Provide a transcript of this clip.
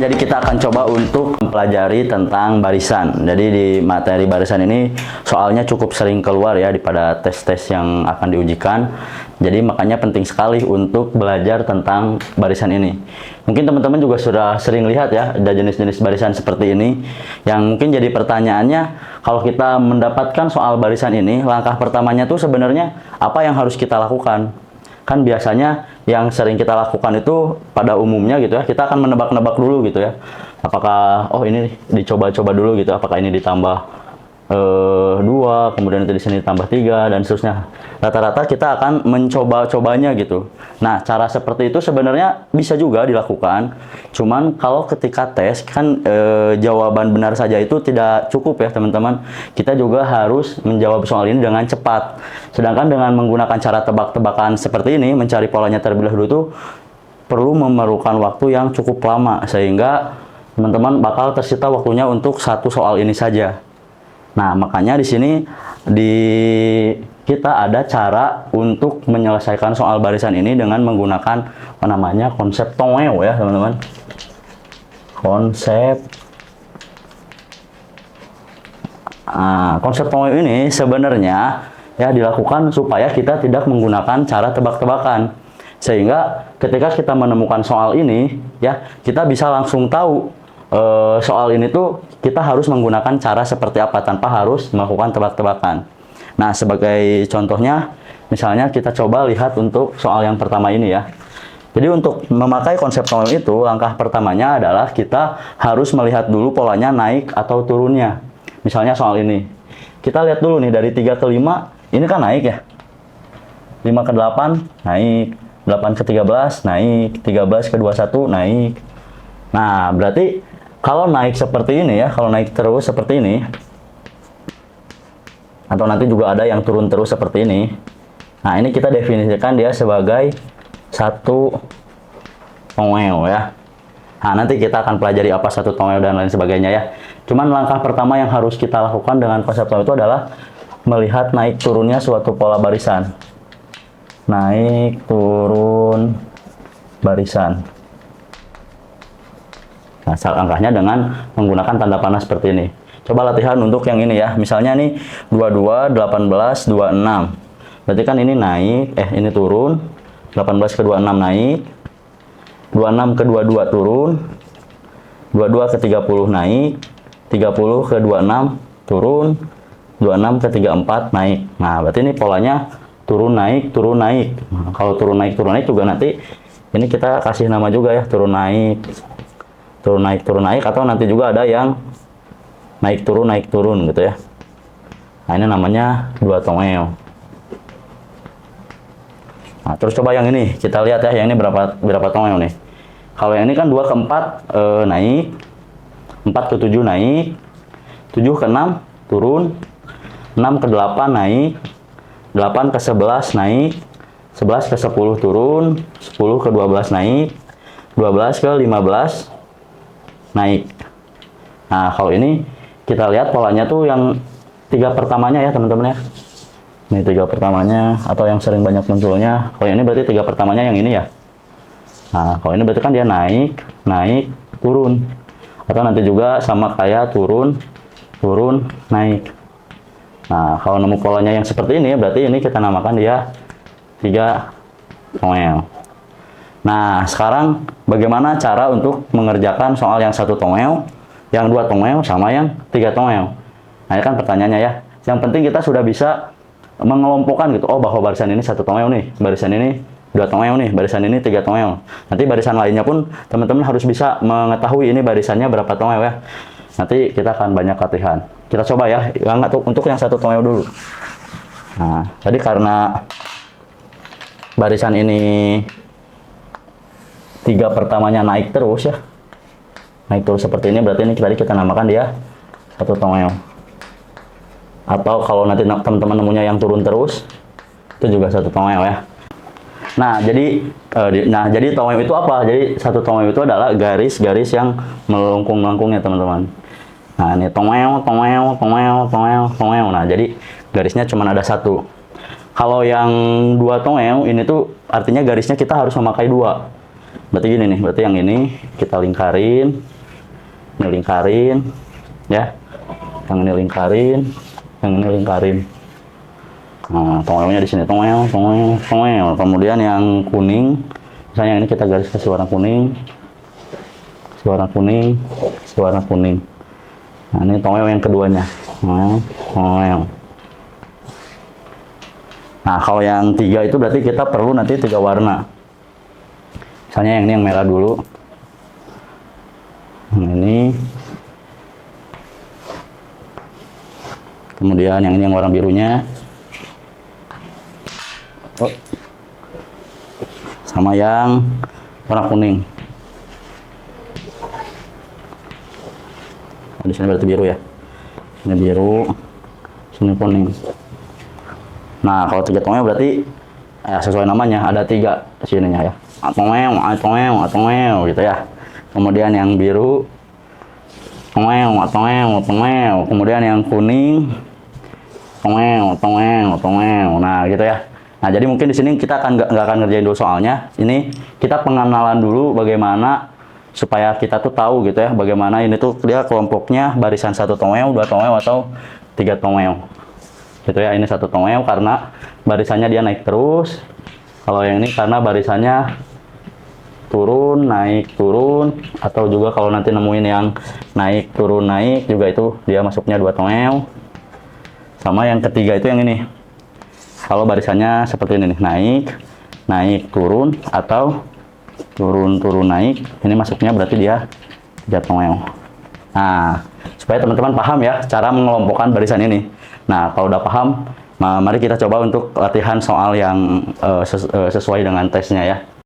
jadi kita akan coba untuk mempelajari tentang barisan. Jadi di materi barisan ini soalnya cukup sering keluar ya pada tes-tes yang akan diujikan. Jadi makanya penting sekali untuk belajar tentang barisan ini. Mungkin teman-teman juga sudah sering lihat ya, ada jenis-jenis barisan seperti ini. Yang mungkin jadi pertanyaannya, kalau kita mendapatkan soal barisan ini, langkah pertamanya tuh sebenarnya apa yang harus kita lakukan? Kan biasanya yang sering kita lakukan itu pada umumnya gitu ya, kita akan menebak-nebak dulu gitu ya. Apakah, oh ini dicoba-coba dulu gitu, apakah ini ditambah 2, kemudian itu di sini ditambah 3 dan seterusnya. Rata-rata kita akan mencoba-cobanya gitu. Nah, cara seperti itu sebenarnya bisa juga dilakukan. Cuman kalau ketika tes kan jawaban benar saja itu tidak cukup ya teman-teman. Kita juga harus menjawab soal ini dengan cepat. Sedangkan dengan menggunakan cara tebak-tebakan seperti ini, mencari polanya terlebih dahulu itu perlu memerlukan waktu yang cukup lama sehingga teman-teman bakal tersita waktunya untuk satu soal ini saja. Nah, makanya di sini kita ada cara untuk menyelesaikan soal barisan ini dengan menggunakan apa namanya konsep tongeo ya, teman-teman. Konsep tongeo ini sebenarnya ya dilakukan supaya kita tidak menggunakan cara tebak-tebakan. Sehingga ketika kita menemukan soal ini ya, kita bisa langsung tahu soal ini tuh kita harus menggunakan cara seperti apa tanpa harus melakukan tebak-tebakan. Nah, sebagai contohnya, misalnya kita coba lihat untuk soal yang pertama ini ya. Jadi untuk memakai konsep tongeo itu, langkah pertamanya adalah kita harus melihat dulu polanya naik atau turunnya. Misalnya soal ini, kita lihat dulu nih dari 3 ke 5, ini kan naik ya. 5 ke 8 naik, 8 ke 13 naik, 13 ke 21 naik. Nah, berarti kalau naik seperti ini ya, kalau naik terus seperti ini, atau nanti juga ada yang turun terus seperti ini. Nah, ini kita definisikan dia sebagai satu tongeo ya. Nah, nanti kita akan pelajari apa satu tongeo dan lain sebagainya ya. Cuman langkah pertama yang harus kita lakukan dengan konsep tongeo itu adalah melihat naik turunnya suatu pola barisan. Naik turun barisan. Nah, langkahnya dengan menggunakan tanda panah seperti ini. Coba latihan untuk yang ini ya. Misalnya nih 22, 18, 26. Berarti kan ini naik, ini turun. 18 ke 26 naik. 26 ke 22 turun. 22 ke 30 naik. 30 ke 26 turun. 26 ke 34 naik. Nah, berarti ini polanya turun naik, turun naik. Nah, kalau turun naik juga nanti ini kita kasih nama juga ya, turun naik, turun naik, atau nanti juga ada yang naik turun gitu ya. Nah, ini namanya dua tongeo. Nah, terus coba yang ini kita lihat ya, yang ini berapa tongeo nih. Kalau yang ini kan 2 ke 4 naik, 4 ke 7 naik, 7 ke 6 turun, 6 ke 8 naik, 8 ke 11 naik, 11 ke 10 turun, 10 ke 12 naik, 12 ke 15 naik. Nah, kalau ini kita lihat polanya tuh yang 3 pertamanya ya teman-teman ya. Ini 3 pertamanya, atau yang sering banyak munculnya. Kalau ini berarti 3 pertamanya yang ini ya. Nah, kalau ini berarti kan dia naik, turun. Atau nanti juga sama kayak turun, naik. Nah, kalau nemu polanya yang seperti ini, berarti ini kita namakan dia 3 tongeo. Nah, sekarang bagaimana cara untuk mengerjakan soal yang 1 tongeo, yang 2 tongeo, sama yang 3 tongeo? Nah, ini kan pertanyaannya ya. Yang penting kita sudah bisa mengelompokkan gitu. Oh, bahwa barisan ini 1 tongeo nih, barisan ini 2 tongeo nih, barisan ini 3 tongeo. Nanti barisan lainnya pun teman-teman harus bisa mengetahui ini barisannya berapa tongeo ya. Nanti kita akan banyak latihan. Kita coba ya, untuk yang 1 tongeo dulu. Nah, tadi karena barisan ini 3 pertamanya naik terus ya, naik terus seperti ini, berarti ini tadi kita namakan dia 1 tongeo. Atau kalau nanti teman-teman nemunya yang turun terus, itu juga 1 tongeo ya. Nah, jadi tongeo itu apa? Jadi 1 tongeo itu adalah garis-garis yang melengkung-melengkung ya teman-teman. Nah, ini tongeo. Nah, jadi garisnya cuma ada 1. Kalau yang 2 tongeo ini tuh artinya garisnya kita harus memakai 2. Berarti gini nih, berarti yang ini kita lingkarin, Ini lingkarin, ya. Yang ini lingkarin, yang ini lingkarin. Nah, toelnya di sini, toel. Kemudian yang kuning, misalnya ini kita garis kasih warna kuning, warna kuning, warna kuning. Nah, ini toel yang keduanya. Toel. Nah, kalau yang 3 itu berarti kita perlu nanti 3 warna. Misalnya yang ini yang merah dulu. Ini. Kemudian yang ini yang warna birunya. Oh. Sama yang warna kuning. Oh, di sini berarti biru ya. Ini biru, sini kuning. Nah, kalau 3 toel berarti ya sesuai namanya ada 3 di sininya ya. Toel gitu ya. Kemudian yang biru, toel. Kemudian yang kuning, toel. Nah, gitu ya. Nah, jadi mungkin di sini kita nggak akan ngerjain dulu soalnya. Ini kita pengenalan dulu bagaimana supaya kita tuh tahu gitu ya, bagaimana ini tuh dia kelompoknya barisan 1 toel, 2 toel atau 3 toel. Gitu ya, ini 1 toel karena barisannya dia naik terus. Kalau yang ini karena barisannya turun, naik, turun, atau juga kalau nanti nemuin yang naik, turun, naik juga itu dia masuknya 2 toel. Sama yang ketiga itu yang ini. Kalau barisannya seperti ini nih, naik, naik, turun, atau turun, turun, naik, ini masuknya berarti dia 3 toel. Nah, supaya teman-teman paham ya cara mengelompokkan barisan ini. Nah, kalau udah paham, mari kita coba untuk latihan soal yang sesuai dengan tesnya ya.